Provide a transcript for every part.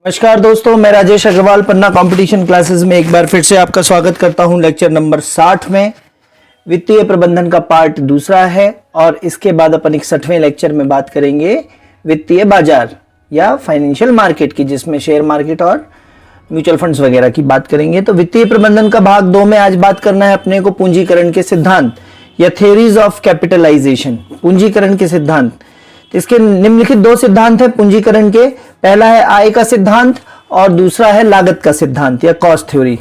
नमस्कार दोस्तों, मैं राजेश अग्रवाल पन्ना कंपटीशन क्लासेस में एक बार फिर से आपका स्वागत करता हूं। लेक्चर नंबर 60 में वित्तीय प्रबंधन का पार्ट दूसरा है और इसके बाद अपन 61वें लेक्चर में बात करेंगे वित्तीय बाजार या फाइनेंशियल मार्केट की, जिसमें शेयर मार्केट और म्यूचुअल फंड्स वगैरह की बात करेंगे। तो वित्तीय प्रबंधन का भाग 2 में आज बात करना है अपने को पूंजीकरण के सिद्धांत या थ्योरीज ऑफ कैपिटलाइजेशन। पूंजीकरण के सिद्धांत, इसके निम्नलिखित 2 सिद्धांत हैं पूंजीकरण के। पहला है आय का सिद्धांत और दूसरा है लागत का सिद्धांत या कॉस्ट थ्योरी।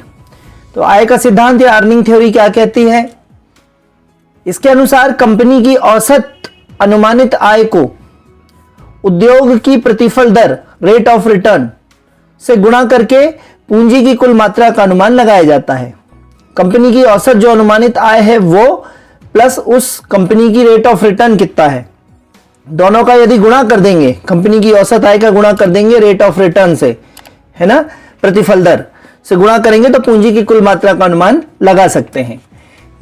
तो आय का सिद्धांत या अर्निंग थ्योरी क्या कहती है? इसके अनुसार कंपनी की औसत अनुमानित आय को उद्योग की प्रतिफल दर रेट ऑफ रिटर्न से गुणा करके पूंजी की कुल मात्रा का अनुमान लगाया जाता है। कंपनी की औसत जो अनुमानित आय है वो प्लस उस कंपनी की रेट ऑफ रिटर्न कितना है, दोनों का यदि गुणा कर देंगे, कंपनी की औसत आय का गुणा कर देंगे रेट ऑफ रिटर्न से, है ना, प्रतिफल दर से गुणा करेंगे तो पूंजी की कुल मात्रा का अनुमान लगा सकते हैं।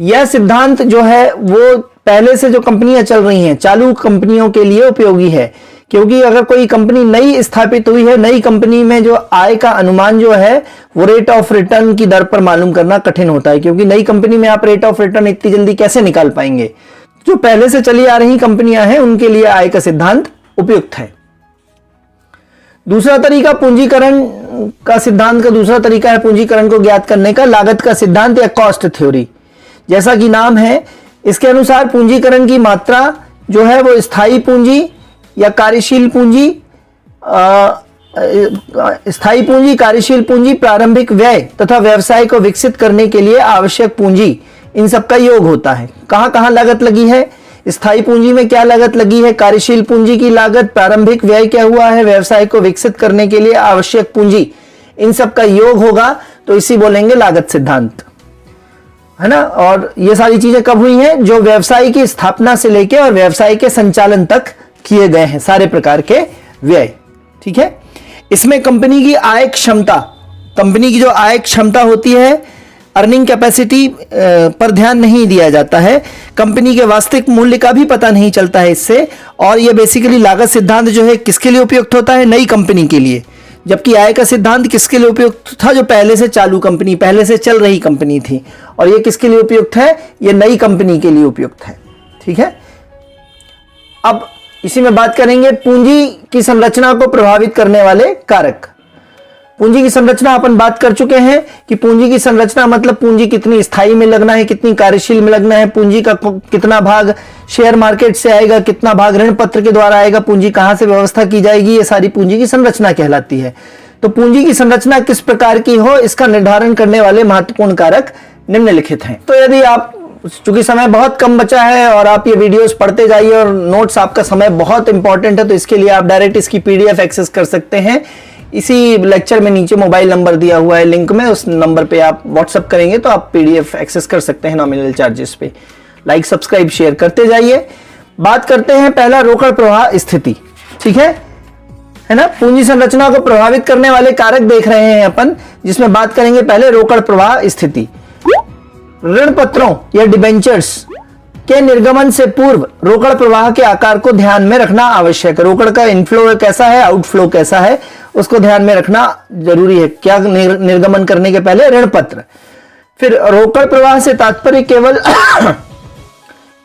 यह सिद्धांत जो है वो पहले से जो कंपनियां चल रही हैं, चालू कंपनियों के लिए उपयोगी है, क्योंकि अगर कोई कंपनी नई स्थापित हुई है, नई कंपनी में जो आय का अनुमान जो है वो रेट ऑफ रिटर्न की दर पर मालूम करना कठिन होता है, क्योंकि नई कंपनी में आप रेट ऑफ रिटर्न इतनी जल्दी कैसे निकाल पाएंगे। जो पहले से चली आ रही कंपनियां हैं उनके लिए आय का सिद्धांत उपयुक्त है। दूसरा तरीका पूंजीकरण का सिद्धांत का दूसरा तरीका है पूंजीकरण को ज्ञात करने का लागत का सिद्धांत या कॉस्ट थ्योरी। जैसा कि नाम है, इसके अनुसार पूंजीकरण की मात्रा जो है वो स्थायी पूंजी या कार्यशील पूंजी, स्थायी पूंजी, कार्यशील पूंजी, प्रारंभिक व्यय तथा व्यवसाय को विकसित करने के लिए आवश्यक पूंजी, इन सब का योग होता है। कहां कहां लागत लगी है? स्थायी पूंजी में क्या लागत लगी है, कार्यशील पूंजी की लागत, प्रारंभिक व्यय क्या हुआ है, व्यवसाय को विकसित करने के लिए आवश्यक पूंजी, इन सब का योग होगा तो इसी बोलेंगे लागत सिद्धांत, है ना। और ये सारी चीजें कब हुई हैं? जो व्यवसाय की स्थापना से लेकर और व्यवसाय के संचालन तक किए गए हैं सारे प्रकार के व्यय, ठीक है। इसमें कंपनी की आय क्षमता, कंपनी की जो आय क्षमता होती है, अर्निंग कैपेसिटी पर ध्यान नहीं दिया जाता है, कंपनी के वास्तविक मूल्य का भी पता नहीं चलता है इससे। और ये बेसिकली लागत सिद्धांत जो है किसके लिए उपयुक्त होता है? नई कंपनी के लिए। जबकि आय का सिद्धांत किसके लिए उपयुक्त था? जो पहले से चालू कंपनी, पहले से चल रही कंपनी थी। और ये किसके लिए उपयुक्त है? ये नई कंपनी के लिए उपयुक्त है, ठीक है। अब इसी में बात करेंगे पूंजी की संरचना को प्रभावित करने वाले कारक। पूंजी की संरचना अपन बात कर चुके हैं कि पूंजी की संरचना मतलब पूंजी कितनी स्थायी में लगना है, कितनी कार्यशील में लगना है, पूंजी का कितना भाग शेयर मार्केट से आएगा, कितना भाग ऋण पत्र के द्वारा आएगा, पूंजी कहां से व्यवस्था की जाएगी, ये सारी पूंजी की संरचना कहलाती है। तो पूंजी की संरचना किस प्रकार की हो, इसका निर्धारण करने वाले महत्वपूर्ण कारक निम्नलिखित हैं। तो यदि आप, चूंकि समय बहुत कम बचा है और आप ये वीडियोस पढ़ते जाइए और नोट्स, आपका समय बहुत इंपॉर्टेंट है, तो इसके लिए आप डायरेक्ट इसकी PDF एक्सेस कर सकते हैं। इसी लेक्चर में नीचे मोबाइल नंबर दिया हुआ है लिंक में, उस नंबर पे आप व्हाट्सएप करेंगे तो आप PDF एक्सेस कर सकते हैं नॉमिनल चार्जेस पे। लाइक, सब्सक्राइब, शेयर करते जाइए। बात करते हैं पहला रोकड़ प्रवाह स्थिति, ठीक है ना। पूंजी संरचना को प्रभावित करने वाले कारक देख रहे हैं अपन, जिसमें बात करेंगे पहले रोकड़ प्रवाह स्थिति। ऋण पत्रों या डिबेंचर्स के निर्गमन से पूर्व रोकड़ प्रवाह के आकार को ध्यान में रखना आवश्यक है। रोकड़ का इनफ्लो कैसा है, आउटफ्लो कैसा है, उसको ध्यान में रखना जरूरी है। क्या निर्गमन करने के पहले? ऋण पत्र। फिर रोकड़ प्रवाह से तात्पर्य केवल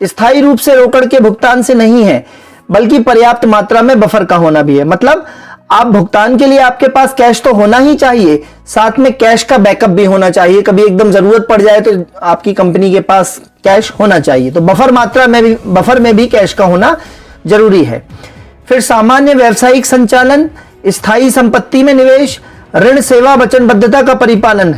स्थायी रूप से रोकड़ के भुगतान से नहीं है, बल्कि पर्याप्त मात्रा में बफर का होना भी है। मतलब आप भुगतान के लिए आपके पास कैश तो होना ही चाहिए, साथ में कैश का बैकअप भी होना चाहिए। कभी एकदम जरूरत पड़ जाए तो आपकी कंपनी के पास कैश होना चाहिए। तो बफर में भी कैश का होना जरूरी है। फिर सामान्य व्यावसायिक संचालन, स्थायी संपत्ति में निवेश, ऋण सेवा वचनबद्धता का परिपालन।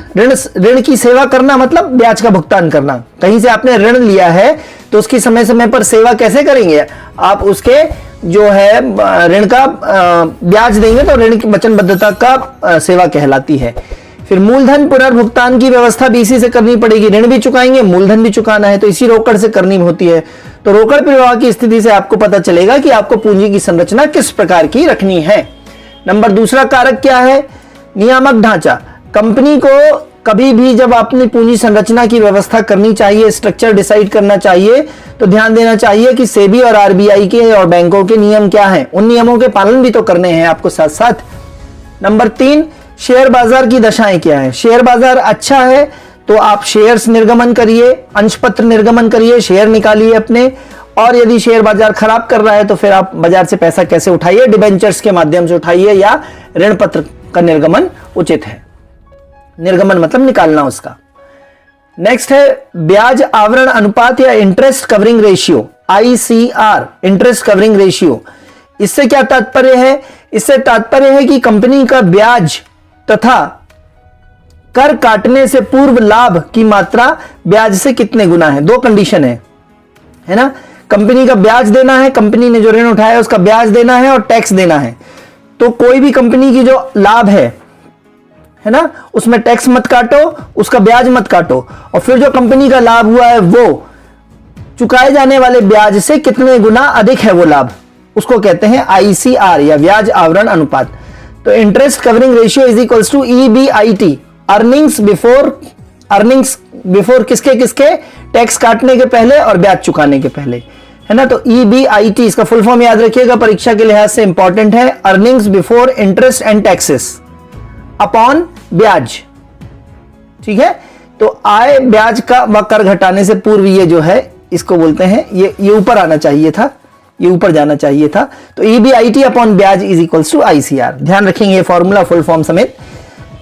ऋण की सेवा करना मतलब ब्याज का भुगतान करना। कहीं से आपने ऋण लिया है तो उसकी समय समय पर सेवा कैसे करेंगे आप? उसके जो है ऋण का ब्याज देंगे तो ऋण की वचनबद्धता का सेवा कहलाती है। फिर मूलधन पुनर्भुगतान की व्यवस्था भी इसी से करनी पड़ेगी। ऋण भी चुकाएंगे, मूलधन भी चुकाना है, तो इसी रोकड़ से करनी होती है। तो रोकड़ प्रवाह की स्थिति से आपको पता चलेगा कि आपको पूंजी की संरचना किस प्रकार की रखनी है। नंबर दूसरा कारक क्या है? नियामक ढांचा। कंपनी को कभी भी जब अपनी पूंजी संरचना की व्यवस्था करनी चाहिए, स्ट्रक्चर डिसाइड करना चाहिए, तो ध्यान देना चाहिए कि सेबी और RBI के और बैंकों के नियम क्या हैं। उन नियमों के पालन भी तो करने हैं आपको साथ साथ। नंबर 3, शेयर बाजार की दशाएं क्या है। शेयर बाजार अच्छा है तो आप शेयर्स निर्गमन करिए, अंशपत्र निर्गमन करिए, शेयर निकालिए अपने। और यदि शेयर बाजार खराब कर रहा है तो फिर आप बाजार से पैसा कैसे उठाइए, डिबेंचर्स के माध्यम से उठाइए या ऋण पत्र का निर्गमन उचित है। निर्गमन मतलब निकालना उसका। नेक्स्ट है ब्याज आवरण अनुपात या interest covering ratio, ICR, interest covering ratio. इससे क्या तात्पर्य है? इससे तात्पर्य है कि कंपनी का ब्याज तथा कर काटने से पूर्व लाभ की मात्रा ब्याज से कितने गुना है। दो कंडीशन है ना। कंपनी का ब्याज देना है, कंपनी ने जो ऋण उठाया उसका ब्याज देना है और टैक्स देना है। तो कोई भी कंपनी की जो लाभ है ना, उसमें टैक्स मत काटो, उसका ब्याज मत काटो, और फिर जो कंपनी का लाभ हुआ है वो चुकाए जाने वाले ब्याज से कितने गुना अधिक है वो लाभ, उसको कहते हैं ICR या ब्याज आवरण अनुपात। तो interest covering ratio is equals to EBIT, earnings before किसके किसके, टैक्स काटने के पहले और ब्याज चुकाने के पहले, है ना। तो EBIT इसका फुल फॉर्म याद रखिएगा, परीक्षा के लिहाज से इंपॉर्टेंट है। Earnings before interest and taxes upon ब्याज, ठीक है। तो आय ब्याज का व कर घटाने से पूर्व ये जो है इसको बोलते हैं, ये ऊपर आना चाहिए था, ये ऊपर जाना चाहिए था। तो EBIT अपॉन ब्याज इज इक्वल्स टू ICR। ध्यान रखेंगे ये फॉर्मूला फुल फॉर्म समेत।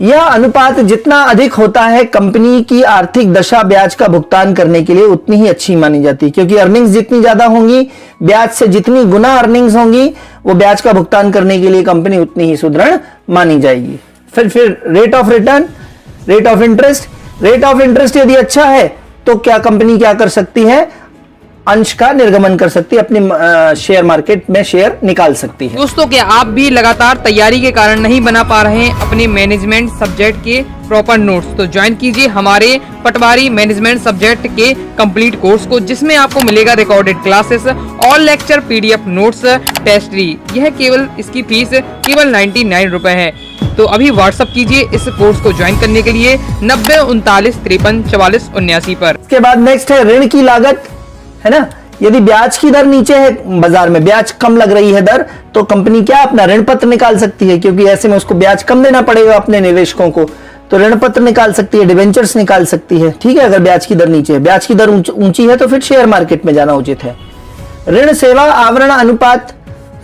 यह अनुपात जितना अधिक होता है कंपनी की आर्थिक दशा ब्याज का भुगतान करने के लिए उतनी ही अच्छी मानी जाती है, क्योंकि अर्निंग्स जितनी ज्यादा होंगी, ब्याज से जितनी गुना अर्निंग्स होंगी, वो ब्याज का भुगतान करने के लिए कंपनी उतनी ही सुदृढ़ मानी जाएगी। फिर rate of return, rate of interest. Rate of interest यदि अच्छा है तो क्या कंपनी क्या कर सकती है, अंश का निर्गमन कर सकती है, अपने शेयर मार्केट में शेयर निकाल सकती है। दोस्तों, क्या आप भी लगातार तैयारी के कारण नहीं बना पा रहे हैं अपने मैनेजमेंट सब्जेक्ट के प्रॉपर नोट्स, तो ज्वाइन कीजिए हमारे पटवारी मैनेजमेंट सब्जेक्ट के कंप्लीट कोर्स को, जिसमें आपको मिलेगा recorded classes, all lecture PDF notes, टेस्टरी। यह केवल इसकी फीस केवल 99 रुपए है। तो अभी व्हाट्सअप कीजिए इस कोर्स को ज्वाइन करने के लिए 90 39 53 44 79 पर। इसके बाद नेक्स्ट है ऋण की लागत, है ना। यदि ब्याज की दर नीचे है, बाजार में ब्याज कम लग रही है दर, तो कंपनी क्या अपना ऋण पत्र निकाल सकती है, क्योंकि ऐसे में उसको ब्याज कम देना पड़ेगा अपने निवेशकों को, तो ऋण पत्र निकाल सकती है, डिबेंचर्स निकाल सकती है, ठीक है। अगर ब्याज की दर नीचे है, ब्याज की दर ऊंची है तो फिर शेयर मार्केट में जाना उचित है। ऋण सेवा आवरण अनुपात,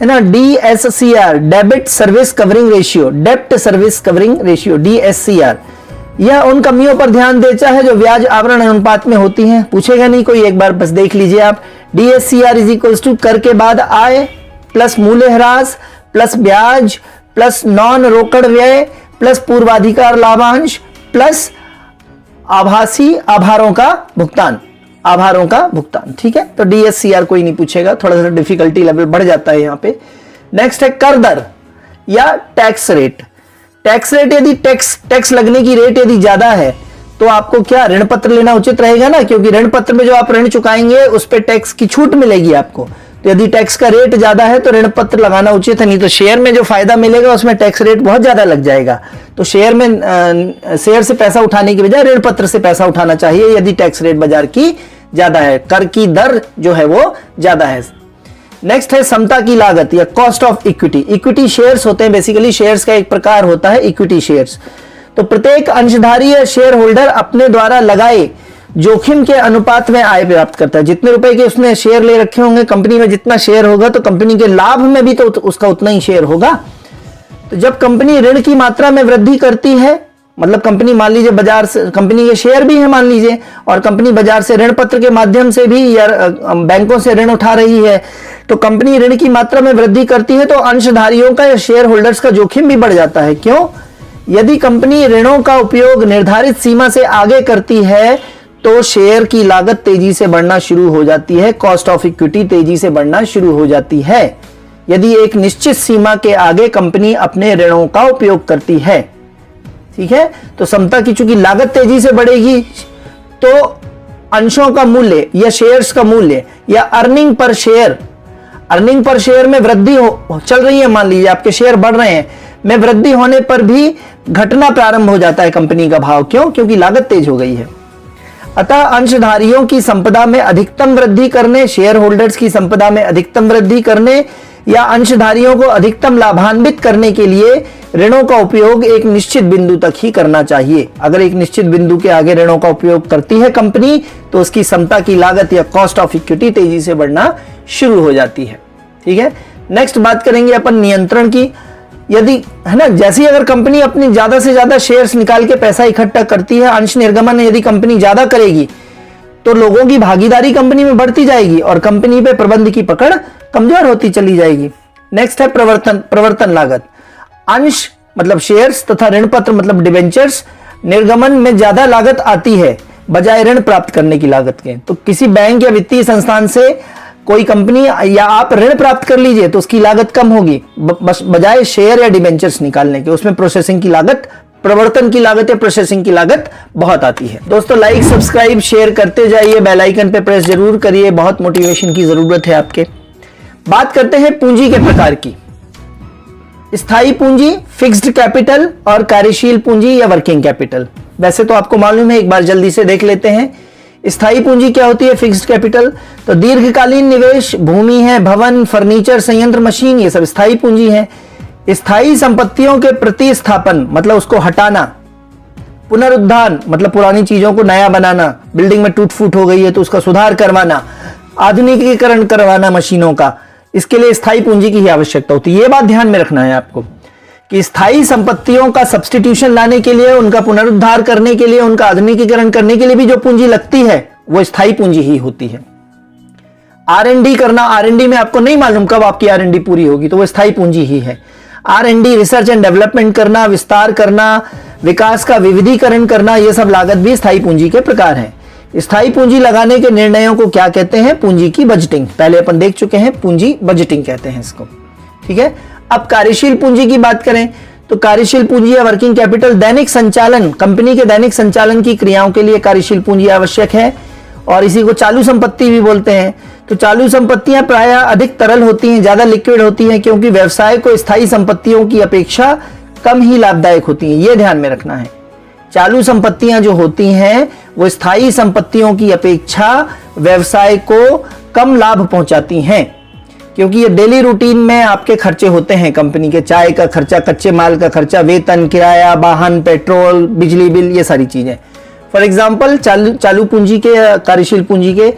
है ना, DSCR, debit service covering ratio, डेप्ट सर्विस कवरिंग रेशियो, DSCR। यह उन कमियों पर ध्यान देता है जो ब्याज आवरण अनुपात में होती हैं। पूछेगा नहीं कोई, एक बार बस देख लीजिए आप। DSCR इज इक्वल्स टू कर के बाद आय प्लस मूल्यह्रास प्लस ब्याज प्लस नॉन रोकड़ व्यय प्लस पूर्वाधिकार लाभांश प्लस आभासी आभारों का भुगतान, ठीक है। तो DSCR कोई नहीं पूछेगा, थोड़ा सा डिफिकल्टी लेवल बढ़ जाता है यहाँ पे। नेक्स्ट है कर दर या टैक्स रेट। टैक्स रेट यदि टैक्स लगने की रेट यदि ज्यादा है तो आपको क्या ऋण पत्र लेना उचित रहेगा ना, क्योंकि ऋण पत्र में जो आप ऋण चुकाएंगे उस पे टैक्स की छूट मिलेगी आपको। तो यदि टैक्स का रेट ज्यादा है तो ऋण पत्र लगाना उचित है, नहीं तो शेयर में जो फायदा मिलेगा उसमें टैक्स रेट बहुत ज्यादा लग जाएगा। तो शेयर से पैसा उठाने की बजाय ऋण पत्र से पैसा उठाना चाहिए यदि टैक्स रेट बाजार की ज्यादा है, कर की दर जो है वो ज्यादा है। नेक्स्ट है समता की लागत या cost of equity. Equity shares होते हैं, बेसिकली शेयर्स का एक प्रकार होता है इक्विटी शेयर्स। तो प्रत्येक अंशधारी या शेयर होल्डर अपने द्वारा लगाए जोखिम के अनुपात में आय प्राप्त करता है। जितने रुपए के उसने शेयर ले रखे होंगे कंपनी में, जितना शेयर होगा तो कंपनी के लाभ में भी तो उसका उतना ही शेयर होगा। तो जब कंपनी ऋण की मात्रा में वृद्धि करती है, मतलब कंपनी मान लीजिए बाजार से, कंपनी के शेयर भी है मान लीजिए, और कंपनी बाजार से ऋण पत्र के माध्यम से भी या बैंकों से ऋण उठा रही है, तो कंपनी ऋण की मात्रा में वृद्धि करती है तो अंशधारियों का या शेयर होल्डर्स का जोखिम भी बढ़ जाता है। क्यों? यदि कंपनी ऋणों का उपयोग निर्धारित सीमा से आगे करती है तो शेयर की लागत तेजी से बढ़ना शुरू हो जाती है, कॉस्ट ऑफ इक्विटी तेजी से बढ़ना शुरू हो जाती है यदि एक निश्चित सीमा के आगे कंपनी अपने ऋणों का उपयोग करती है, ठीक है। तो समता की चूंकि लागत तेजी से बढ़ेगी तो अंशों का मूल्य या शेयर्स का मूल्य या अर्निंग पर शेयर में वृद्धि चल रही है, मान लीजिए आपके शेयर बढ़ रहे हैं, में वृद्धि होने पर भी घटना प्रारंभ हो जाता है कंपनी का भाव। क्यों? क्योंकि लागत तेज हो गई है। अतः अंशधारियों की संपदा में अधिकतम वृद्धि करने, शेयर होल्डर्स की संपदा में अधिकतम वृद्धि करने या अंशधारियों को अधिकतम लाभान्वित करने के लिए ऋणों का उपयोग एक निश्चित बिंदु तक ही करना चाहिए। अगर एक निश्चित बिंदु के आगे ऋणों का उपयोग करती है कंपनी तो उसकी समता की लागत या कॉस्ट ऑफ इक्विटी तेजी से बढ़ना शुरू हो जाती है। ठीक है, नेक्स्ट बात करेंगे अपन नियंत्रण की। यदि है ना, जैसे ही अगर कंपनी अपनी ज्यादा से ज्यादा शेयर्स निकाल के पैसा इकट्ठा करती है, अंश निर्गमन यदि कंपनी ज्यादा करेगी तो लोगों की भागीदारी कंपनी में बढ़ती जाएगी और कंपनी पे प्रबंध की पकड़ कमजोर होती चली जाएगी। नेक्स्ट है प्रवर्तन लागत। अंश मतलब शेयर्स तथा ऋण पत्र मतलब डिबेंचर्स निर्गमन में ज्यादा लागत आती है बजाय ऋण प्राप्त करने की लागत के। तो किसी बैंक या वित्तीय संस्थान से कोई कंपनी या आप ऋण प्राप्त कर लीजिए तो उसकी लागत कम होगी बजाय शेयर या डिबेंचर्स निकालने के। उसमें प्रोसेसिंग की लागत, प्रवर्तन की लागत या प्रोसेसिंग की लागत बहुत आती है। दोस्तों लाइक सब्सक्राइब शेयर करते जाइए, बेल आइकन पे प्रेस जरूर करिए, बहुत मोटिवेशन की जरूरत है आपके। बात करते हैं पूंजी के प्रकार की। स्थायी पूंजी, फिक्स्ड कैपिटल और कार्यशील पूंजी या वर्किंग कैपिटल। वैसे तो आपको मालूम है, एक बार जल्दी से देख लेते हैं। स्थायी पूंजी क्या होती है, फिक्स्ड कैपिटल। तो दीर्घकालीन निवेश, भूमि है, भवन, फर्नीचर, संयंत्र, मशीन, ये सब स्थायी पूंजी है। स्थायी संपत्तियों के प्रतिस्थापन मतलब उसको हटाना। पुनरुद्धार मतलब पुरानी चीजों को नया बनाना, बिल्डिंग में टूट फूट हो गई है तो उसका सुधार करवाना, आधुनिकीकरण करवाना मशीनों का, इसके लिए स्थायी पूंजी की ही आवश्यकता होती है। ये बात ध्यान में रखना है आपको कि स्थायी संपत्तियों का सब्स्टिट्यूशन लाने के लिए, उनका पुनरुद्धार करने के लिए, उनका आधुनिकीकरण करने के लिए भी जो पूंजी लगती है वो स्थायी पूंजी ही होती है। R&D करना, R&D में आपको नहीं मालूम कब आपकी R&D पूरी होगी तो वो स्थायी पूंजी ही है। R&D रिसर्च एंड डेवलपमेंट करना, विस्तार करना, विकास का विविधीकरण करना, ये सब लागत भी स्थायी पूंजी के प्रकार है। स्थायी पूंजी लगाने के निर्णयों को क्या कहते हैं, पूंजी की बजटिंग। पहले अपन देख चुके हैं, पूंजी बजटिंग कहते हैं इसको। ठीक है, अब कार्यशील पूंजी की बात करें तो कार्यशील पूंजी या वर्किंग कैपिटल दैनिक संचालन, कंपनी के दैनिक संचालन की क्रियाओं के लिए कार्यशील पूंजी आवश्यक है और इसी को चालू संपत्ति भी बोलते हैं। तो चालू संपत्तियां प्रायः अधिक तरल होती हैं, ज्यादा लिक्विड होती हैं क्योंकि व्यवसाय को स्थायी संपत्तियों की अपेक्षा कम ही लाभदायक होती हैं। यह ध्यान में रखना है, चालू संपत्तियां जो होती हैं वो स्थायी संपत्तियों की अपेक्षा व्यवसाय को कम लाभ पहुंचाती हैं क्योंकि ये डेली रूटीन में आपके खर्चे होते हैं कंपनी के, चाय का खर्चा, कच्चे माल का खर्चा, वेतन, किराया, वाहन, पेट्रोल, बिजली बिल, ये सारी चीजें। फॉर एग्जांपल चालू पूंजी के, कार्यशील पूंजी के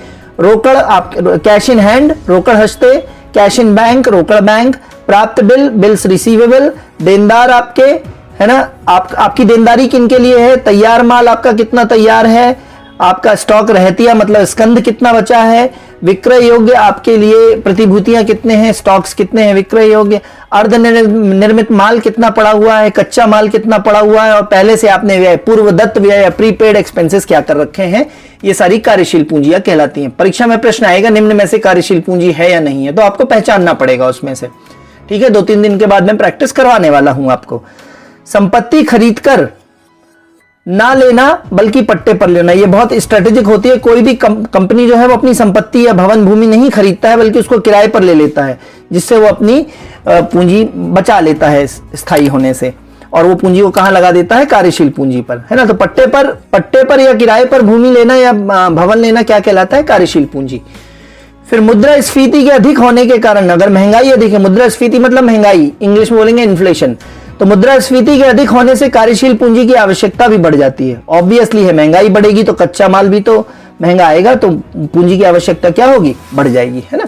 रोकड़, आप कैश इन हैंड, रोकड़ हस्ते, कैश इन बैंक, रोकड़ बैंक, प्राप्त बिल, बिल्स रिसीवेबल, देनदार आपके, है ना, आपकी देनदारी किनके लिए है, तैयार माल आपका कितना तैयार है, आपका स्टॉक रहतिया मतलब स्कंद कितना बचा है, विक्रय योग्य आपके लिए प्रतिभूतियां कितने हैं, स्टॉक्स कितने हैं विक्रय योग्य, अर्ध निर्मित माल कितना पड़ा हुआ है, कच्चा माल कितना पड़ा हुआ है और पहले से आपने व्यय, पूर्वदत्त व्यय या प्रीपेड एक्सपेंसेस क्या कर रखे हैं, ये सारी कार्यशील पूंजियां कहलाती हैं। परीक्षा में प्रश्न आएगा निम्न में से कार्यशील पूंजी है या नहीं है, तो आपको पहचानना पड़ेगा उसमें से। ठीक है, 2-3 दिन के बाद में प्रैक्टिस करवाने वाला हूं आपको। संपत्ति खरीदकर ना लेना बल्कि पट्टे पर लेना, ये बहुत स्ट्रेटेजिक होती है। कोई भी कंपनी जो है वो अपनी संपत्ति या भवन भूमि नहीं खरीदता है बल्कि उसको किराए पर ले लेता है, जिससे वो अपनी पूंजी बचा लेता है स्थायी होने से, और वो पूंजी को कहां लगा देता है, कार्यशील पूंजी पर, है ना। तो पट्टे पर या किराए पर भूमि लेना या भवन लेना क्या कहलाता है, कार्यशील पूंजी। फिर मुद्रास्फीति के अधिक होने के कारण, अगर महंगाई अधिक है, मुद्रास्फीति मतलब महंगाई, इंग्लिश में बोलेंगे इन्फ्लेशन, तो मुद्रास्फीति के अधिक होने से कार्यशील पूंजी की आवश्यकता भी बढ़ जाती है। ऑब्वियसली है, महंगाई बढ़ेगी तो कच्चा माल भी तो महंगा आएगा, तो पूंजी की आवश्यकता क्या होगी, बढ़ जाएगी, है ना।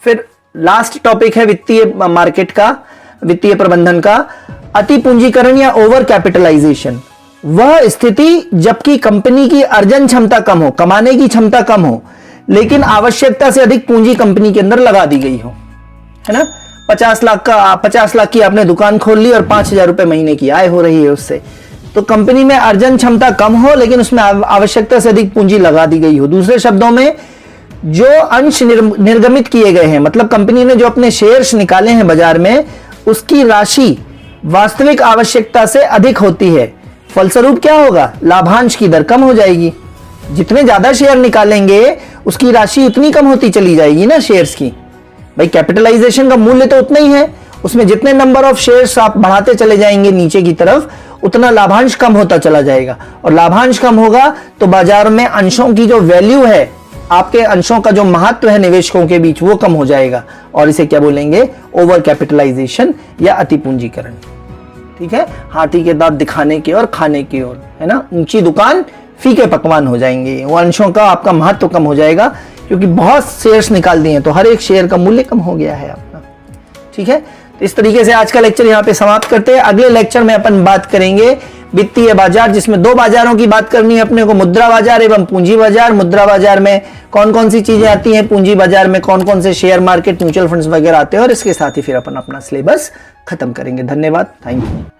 फिर लास्ट टॉपिक है वित्तीय मार्केट का, वित्तीय प्रबंधन का। अति पूंजीकरण या ओवर कैपिटलाइजेशन, वह स्थिति जबकि कंपनी की अर्जन क्षमता कम हो, कमाने की क्षमता कम हो, लेकिन आवश्यकता से अधिक पूंजी कंपनी के अंदर लगा दी गई हो, है ना। 50 लाख की आपने दुकान खोल ली और 5,000 रुपए महीने की आय हो रही है उससे, तो कंपनी में अर्जन क्षमता कम हो लेकिन उसमें आवश्यकता से अधिक पूंजी लगा दी गई हो। दूसरे शब्दों में, जो अंश निर्गमित किए गए हैं, मतलब कंपनी ने जो अपने शेयर्स निकाले हैं बाजार में, उसकी राशि वास्तविक आवश्यकता से अधिक होती है। फलस्वरूप क्या होगा, लाभांश की दर कम हो जाएगी। जितने ज्यादा शेयर निकालेंगे उसकी राशि उतनी कम होती चली जाएगी ना शेयर्स की। भाई कैपिटलाइजेशन का मूल्य तो उतना ही है, उसमें जितने नंबर ऑफ शेयर्स आप बढ़ाते चले जाएंगे नीचे की तरफ, उतना लाभांश कम होता चला जाएगा, और लाभांश कम होगा तो बाजार में अंशों की जो वैल्यू है आपके अंशों का जो महत्व है निवेशकों के बीच वो कम हो जाएगा, और इसे क्या बोलेंगे, ओवर कैपिटलाइजेशन या अति पूंजीकरण। ठीक है, हाथी के दांत दिखाने की और खाने की ओर, है ना, ऊंची दुकान फीके पकवान हो जाएंगे। वो अंशों का आपका महत्व कम हो जाएगा क्योंकि बहुत शेयर्स निकाल दिए तो हर एक शेयर का मूल्य कम हो गया है आपका। ठीक है, तो इस तरीके से आज का लेक्चर यहाँ पे समाप्त करते हैं। अगले लेक्चर में अपन बात करेंगे वित्तीय बाजार, जिसमें दो बाजारों की बात करनी है अपने को, मुद्रा बाजार एवं पूंजी बाजार। मुद्रा बाजार में कौन कौन सी चीजें आती हैं, पूंजी बाजार में कौन कौन से शेयर मार्केट, म्यूचुअल फंड्स वगैरह आते हैं, और इसके साथ ही फिर अपन अपना सिलेबस खत्म करेंगे। धन्यवाद, थैंक यू।